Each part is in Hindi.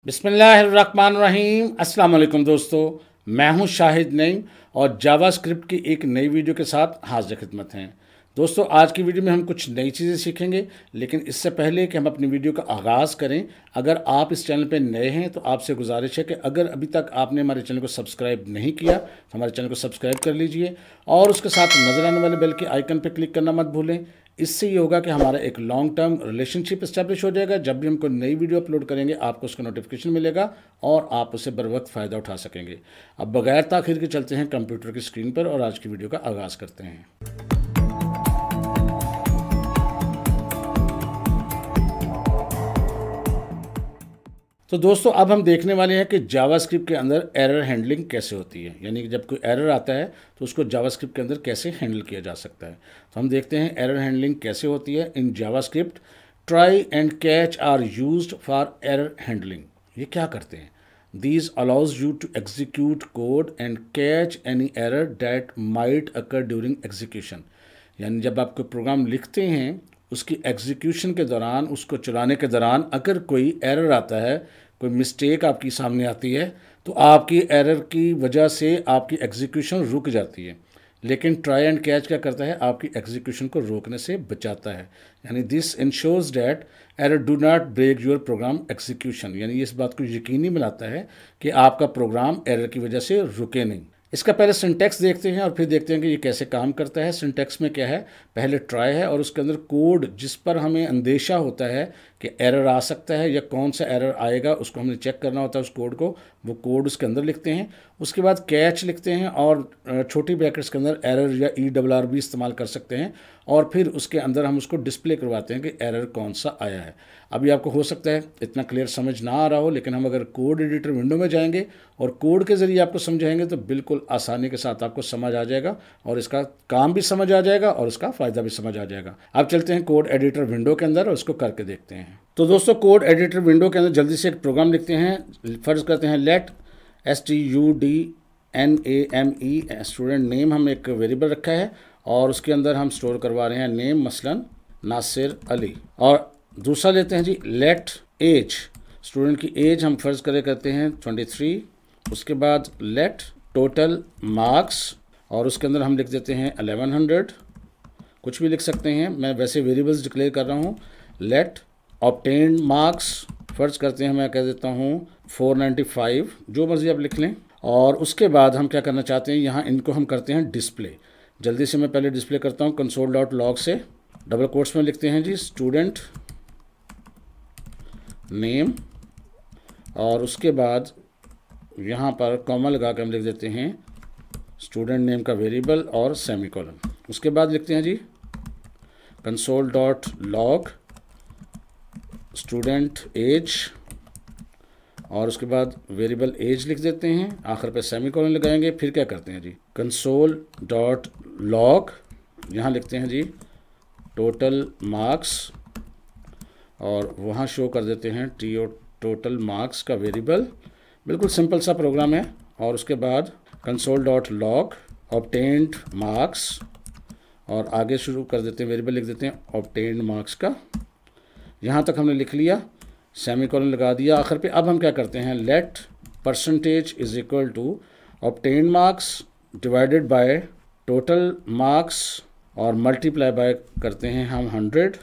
बिस्मिल्लाहिर्रहमानिर्रहीम। अस्सलाम वालेकुम दोस्तों, मैं हूं शाहिद नईम और जावास्क्रिप्ट की एक नई वीडियो के साथ हाजिर खिदमत हैं। दोस्तों, आज की वीडियो में हम कुछ नई चीज़ें सीखेंगे, लेकिन इससे पहले कि हम अपनी वीडियो का आगाज़ करें, अगर आप इस चैनल पर नए हैं तो आपसे गुजारिश है कि अगर अभी तक आपने हमारे चैनल को सब्सक्राइब नहीं किया तो हमारे चैनल को सब्सक्राइब कर लीजिए और उसके साथ नज़र आने वाले बेल के आइकन पर क्लिक करना मत भूलें। इससे ये होगा कि हमारा एक लॉन्ग टर्म रिलेशनशिप इस्टेब्लिश हो जाएगा। जब भी हम कोई नई वीडियो अपलोड करेंगे आपको उसका नोटिफिकेशन मिलेगा और आप उससे बर वक्त फ़ायदा उठा सकेंगे। अब बगैर ताख़ीर के चलते हैं कंप्यूटर की स्क्रीन पर और आज की वीडियो का आगाज़ करते हैं। तो दोस्तों, अब हम देखने वाले हैं कि जावास्क्रिप्ट के अंदर एरर हैंडलिंग कैसे होती है, यानी कि जब कोई एरर आता है तो उसको जावास्क्रिप्ट के अंदर कैसे हैंडल किया जा सकता है। तो हम देखते हैं एरर हैंडलिंग कैसे होती है in JavaScript. Try and catch are used for error handling. ये क्या करते हैं? These allows you to execute code and catch any error that might occur during execution. यानी जब आप कोई प्रोग्राम लिखते हैं उसकी एग्जीक्यूशन के दौरान, उसको चलाने के दौरान अगर कोई एरर आता है, कोई मिस्टेक आपकी सामने आती है, तो आपकी एरर की वजह से आपकी एग्जीक्यूशन रुक जाती है। लेकिन ट्राई एंड कैच क्या करता है? आपकी एग्जीक्यूशन को रोकने से बचाता है। यानी this ensures that error do not break your program execution. यानी ये इस बात को यकीनी बनाता है कि आपका प्रोग्राम एरर की वजह से रुके नहीं। इसका पहले सिंटैक्स देखते हैं और फिर देखते हैं कि ये कैसे काम करता है। सिंटैक्स में क्या है? पहले ट्राई है और उसके अंदर कोड जिस पर हमें अंदेशा होता है कि एरर आ सकता है या कौन सा एरर आएगा, उसको हमने चेक करना होता है उस कोड को, वो कोड उसके अंदर लिखते हैं। उसके बाद कैच लिखते हैं और छोटी ब्रैकेट्स के अंदर एरर या ERR भी इस्तेमाल कर सकते हैं और फिर उसके अंदर हम उसको डिस्प्ले करवाते हैं कि एरर कौन सा आया है। अभी आपको हो सकता है इतना क्लियर समझ ना आ रहा हो, लेकिन हम अगर कोड एडिटर विंडो में जाएंगे और कोड के ज़रिए आपको समझाएंगे तो बिल्कुल आसानी के साथ आपको समझ आ जाएगा और इसका काम भी समझ आ जाएगा और उसका फ़ायदा भी समझ आ जाएगा। अब चलते हैं कोड एडिटर विंडो के अंदर और उसको करके देखते हैं। तो दोस्तों, कोड एडिटर विंडो के अंदर जल्दी से एक प्रोग्राम लिखते हैं। फ़र्ज़ करते हैं लेट STUDNAME, स्टूडेंट नेम हम एक वेरिएबल रखा है और उसके अंदर हम स्टोर करवा रहे हैं नेम, मसलन नासिर अली। और दूसरा लेते हैं जी लेट एज, स्टूडेंट की एज हम फ़र्ज़ करते हैं 23। उसके बाद लेट टोटल मार्क्स और उसके अंदर हम लिख देते हैं 1100। कुछ भी लिख सकते हैं, मैं वैसे वेरिएबल्स डिक्लेयर कर रहा हूँ। लेट ऑब्टेन्ड मार्क्स फ़र्ज़ करते हैं, मैं कह देता हूँ 495, जो मर्ज़ी आप लिख लें। और उसके बाद हम क्या करना चाहते हैं, यहाँ इनको हम करते हैं डिस्प्ले। जल्दी से मैं पहले डिस्प्ले करता हूँ console.log से। डबल कोट्स में लिखते हैं जी स्टूडेंट नेम और उसके बाद यहाँ पर कॉमा लगा के हम लिख देते हैं स्टूडेंट नेम का वेरिएबल और सेमीकोलन। उसके बाद लिखते हैं जी console.log स्टूडेंट एज और उसके बाद वेरिएबल एज लिख देते हैं, आखिर पे सेमीकोलन लगाएंगे। फिर क्या करते हैं जी console.log, यहाँ लिखते हैं जी टोटल मार्क्स और वहाँ शो कर देते हैं टोटल मार्क्स का वेरिएबल। बिल्कुल सिंपल सा प्रोग्राम है। और उसके बाद console.log ऑब्टेन्ड मार्क्स और आगे शुरू कर देते हैं, वेरिएबल लिख देते हैं ऑब्टेन्ड मार्क्स का। यहाँ तक हमने लिख लिया, सेमीकोलन लगा दिया आखिर पे। अब हम क्या करते हैं, let percentage is equal to obtained marks divided by total marks और मल्टीप्लाई बाय करते हैं हम 100।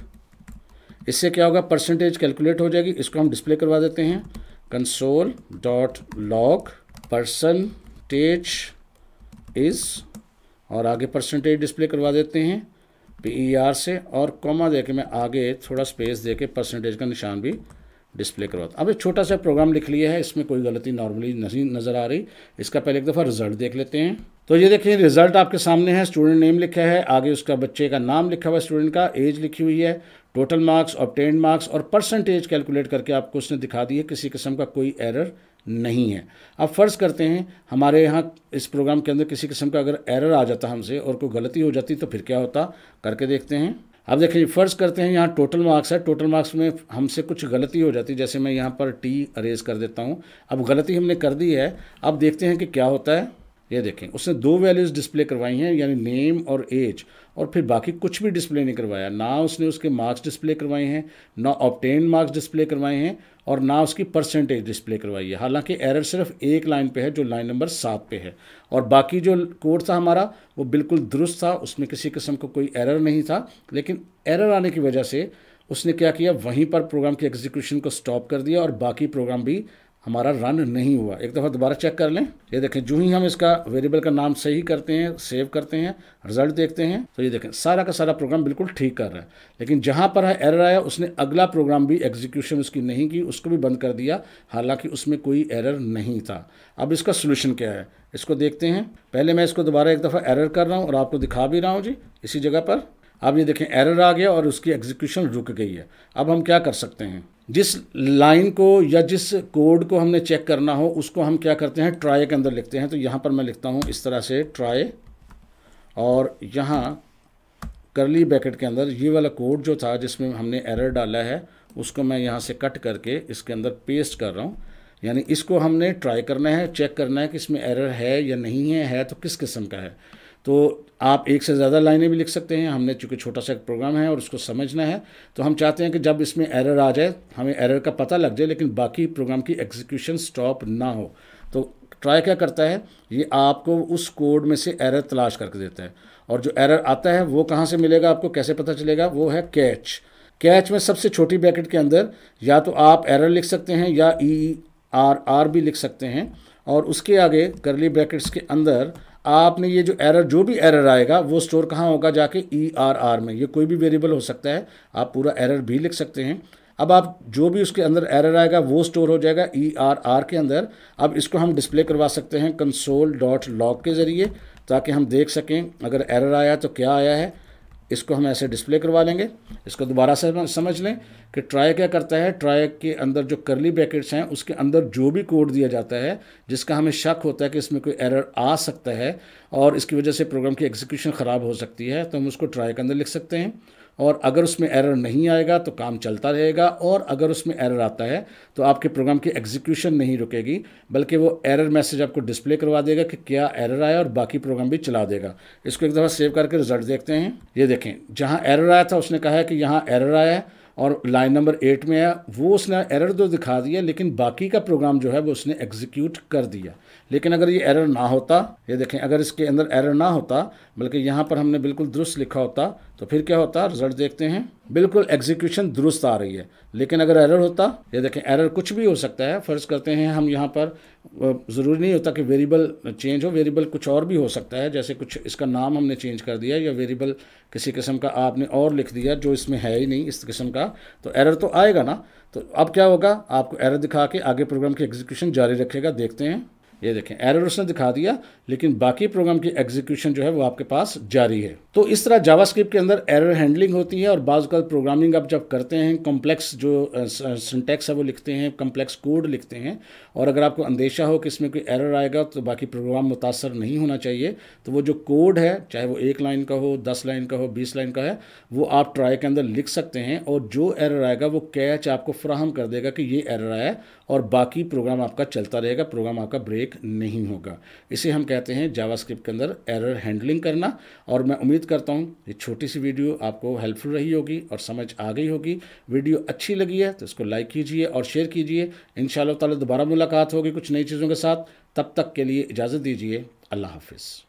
इससे क्या होगा, परसेंटेज कैलकुलेट हो जाएगी। इसको हम डिस्प्ले करवा देते हैं console.log परसेंटेज इज़ और आगे परसेंटेज डिस्प्ले करवा देते हैं PER से और कॉमा दे के मैं आगे थोड़ा स्पेस दे के परसेंटेज का निशान भी डिस्प्ले करवाता। अब एक छोटा सा प्रोग्राम लिख लिया है, इसमें कोई गलती नॉर्मली नहीं नज़र आ रही। इसका पहले एक दफ़ा रिजल्ट देख लेते हैं। तो ये देखिए रिजल्ट आपके सामने है। स्टूडेंट नेम लिखा है, आगे उसका बच्चे का नाम लिखा हुआ है, स्टूडेंट का एज लिखी हुई है, टोटल मार्क्स, ऑब्टेन्ड मार्क्स और परसेंटेज कैलकुलेट करके आपको उसने दिखा दी है। किसी किस्म का कोई एरर नहीं है। अब फ़र्ज़ करते हैं हमारे यहाँ इस प्रोग्राम के अंदर किसी किस्म का अगर एरर आ जाता हमसे और कोई गलती हो जाती तो फिर क्या होता, करके देखते हैं। अब देखिए फ़र्ज़ करते हैं यहाँ टोटल मार्क्स है, टोटल मार्क्स में हमसे कुछ गलती हो जाती, जैसे मैं यहाँ पर T अरेज कर देता हूँ। अब गलती हमने कर दी है, अब देखते हैं कि क्या होता है। ये देखें उसने 2 वैल्यूज़ डिस्प्ले करवाई हैं, यानी नेम और एज, और फिर बाकी कुछ भी डिस्प्ले नहीं करवाया। ना उसने उसके मार्क्स डिस्प्ले करवाए हैं, ना ऑब्टेन मार्क्स डिस्प्ले करवाए हैं, और ना उसकी परसेंटेज डिस्प्ले करवाई है। हालांकि एरर सिर्फ एक लाइन पे है, जो लाइन नंबर 7 पे है, और बाकी जो कोड था हमारा वो बिल्कुल दुरुस्त था, उसमें किसी किस्म का कोई एरर नहीं था। लेकिन एरर आने की वजह से उसने क्या किया, वहीं पर प्रोग्राम की एग्जीक्यूशन को स्टॉप कर दिया और बाकी प्रोग्राम भी हमारा रन नहीं हुआ। एक दफ़ा दोबारा चेक कर लें। ये देखें, जो ही हम इसका वेरिएबल का नाम सही करते हैं, सेव करते हैं, रिजल्ट देखते हैं, तो ये देखें सारा का सारा प्रोग्राम बिल्कुल ठीक कर रहा है। लेकिन जहाँ पर एरर आया उसने अगला प्रोग्राम भी एग्जीक्यूशन उसकी नहीं की, उसको भी बंद कर दिया, हालांकि उसमें कोई एरर नहीं था। अब इसका सोल्यूशन क्या है, इसको देखते हैं। पहले मैं इसको दोबारा एक दफ़ा एरर कर रहा हूँ और आपको दिखा भी रहा हूँ जी इसी जगह पर। अब ये देखें एरर आ गया और उसकी एग्जीक्यूशन रुक गई है। अब हम क्या कर सकते हैं, जिस लाइन को या जिस कोड को हमने चेक करना हो उसको हम क्या करते हैं, ट्राई के अंदर लिखते हैं। तो यहाँ पर मैं लिखता हूँ इस तरह से ट्राई, और यहाँ करली ब्रैकेट के अंदर ये वाला कोड जो था जिसमें हमने एरर डाला है उसको मैं यहाँ से कट करके इसके अंदर पेस्ट कर रहा हूँ। यानी इसको हमने ट्राई करना है, चेक करना है कि इसमें एरर है या नहीं है तो किस किस्म का है। तो आप एक से ज़्यादा लाइनें भी लिख सकते हैं। हमने चूँकि छोटा सा एक प्रोग्राम है और उसको समझना है, तो हम चाहते हैं कि जब इसमें एरर आ जाए, हमें एरर का पता लग जाए, लेकिन बाकी प्रोग्राम की एग्जीक्यूशन स्टॉप ना हो। तो ट्राई क्या करता है, ये आपको उस कोड में से एरर तलाश करके देता है, और जो एरर आता है वो कहाँ से मिलेगा, आपको कैसे पता चलेगा, वो है कैच। कैच में सबसे छोटी ब्रैकेट के अंदर या तो आप एरर लिख सकते हैं या ERR भी लिख सकते हैं, और उसके आगे करली ब्रैकेट्स के अंदर आपने ये जो एरर, जो भी एरर आएगा वो स्टोर कहाँ होगा, जाके ERR में। ये कोई भी वेरिएबल हो सकता है, आप पूरा एरर भी लिख सकते हैं। अब आप जो भी उसके अंदर एरर आएगा वो स्टोर हो जाएगा ERR के अंदर। अब इसको हम डिस्प्ले करवा सकते हैं console.log के ज़रिए, ताकि हम देख सकें अगर एरर आया तो क्या आया है। इसको हम ऐसे डिस्प्ले करवा लेंगे। इसको दोबारा से समझ लें कि ट्राई क्या करता है, ट्राई के अंदर जो करली ब्रैकेट्स हैं उसके अंदर जो भी कोड दिया जाता है जिसका हमें शक होता है कि इसमें कोई एरर आ सकता है और इसकी वजह से प्रोग्राम की एग्जीक्यूशन ख़राब हो सकती है, तो हम उसको ट्राई के अंदर लिख सकते हैं। और अगर उसमें एरर नहीं आएगा तो काम चलता रहेगा, और अगर उसमें एरर आता है तो आपके प्रोग्राम की एग्जीक्यूशन नहीं रुकेगी, बल्कि वो एरर मैसेज आपको डिस्प्ले करवा देगा कि क्या एरर आया, और बाकी प्रोग्राम भी चला देगा। इसको एक दफ़ा सेव करके रिजल्ट देखते हैं। ये देखें, जहाँ एरर आया था उसने कहा है कि यहाँ एरर आया है और लाइन नंबर 8 में आया, वो उसने एरर तो दिखा दिया, लेकिन बाकी का प्रोग्राम जो है वो उसने एग्जीक्यूट कर दिया। लेकिन अगर ये एरर ना होता, ये देखें, अगर इसके अंदर एरर ना होता बल्कि यहाँ पर हमने बिल्कुल दुरुस्त लिखा होता, तो फिर क्या होता, रिजल्ट देखते हैं, बिल्कुल एग्जीक्यूशन दुरुस्त आ रही है। लेकिन अगर एरर होता, ये देखें एरर कुछ भी हो सकता है। फ़र्ज़ करते हैं हम यहाँ पर, ज़रूरी नहीं होता कि वेरिएबल चेंज हो, वेरिएबल कुछ और भी हो सकता है, जैसे कुछ इसका नाम हमने चेंज कर दिया या वेरिएबल किसी किस्म का आपने और लिख दिया जो इसमें है ही नहीं इस किस्म का, तो एरर तो आएगा ना। तो अब क्या होगा, आपको एरर दिखा के आगे प्रोग्राम की एग्जीक्यूशन जारी रखेगा। देखते हैं, ये देखें एरर उसने दिखा दिया, लेकिन बाकी प्रोग्राम की एग्जीक्यूशन जो है वो आपके पास जारी है। तो इस तरह जावास्क्रिप्ट के अंदर एरर हैंडलिंग होती है। और बाज़ प्रोग्रामिंग आप जब करते हैं, कॉम्प्लेक्स जो सिंटैक्स है वो लिखते हैं, कॉम्प्लेक्स कोड लिखते हैं, और अगर आपको अंदेशा हो कि इसमें कोई एरर आएगा तो बाकी प्रोग्राम मुतासर नहीं होना चाहिए, तो वो जो कोड है, चाहे वो 1 लाइन का हो, 10 लाइन का हो, 20 लाइन का है, वो आप ट्राई के अंदर लिख सकते हैं, और जो एरर आएगा वो कैच आपको फराहम कर देगा कि ये एरर आया, और बाकी प्रोग्राम आपका चलता रहेगा, प्रोग्राम आपका ब्रेक नहीं होगा। इसे हम कहते हैं जावास्क्रिप्ट के अंदर एरर हैंडलिंग करना। और मैं उम्मीद करता हूँ ये छोटी सी वीडियो आपको हेल्पफुल रही होगी और समझ आ गई होगी। वीडियो अच्छी लगी है तो इसको लाइक कीजिए और शेयर कीजिए। इंशाअल्लाह ताला दोबारा मुलाकात होगी कुछ नई चीज़ों के साथ। तब तक के लिए इजाज़त दीजिए। अल्लाह हाफिज़।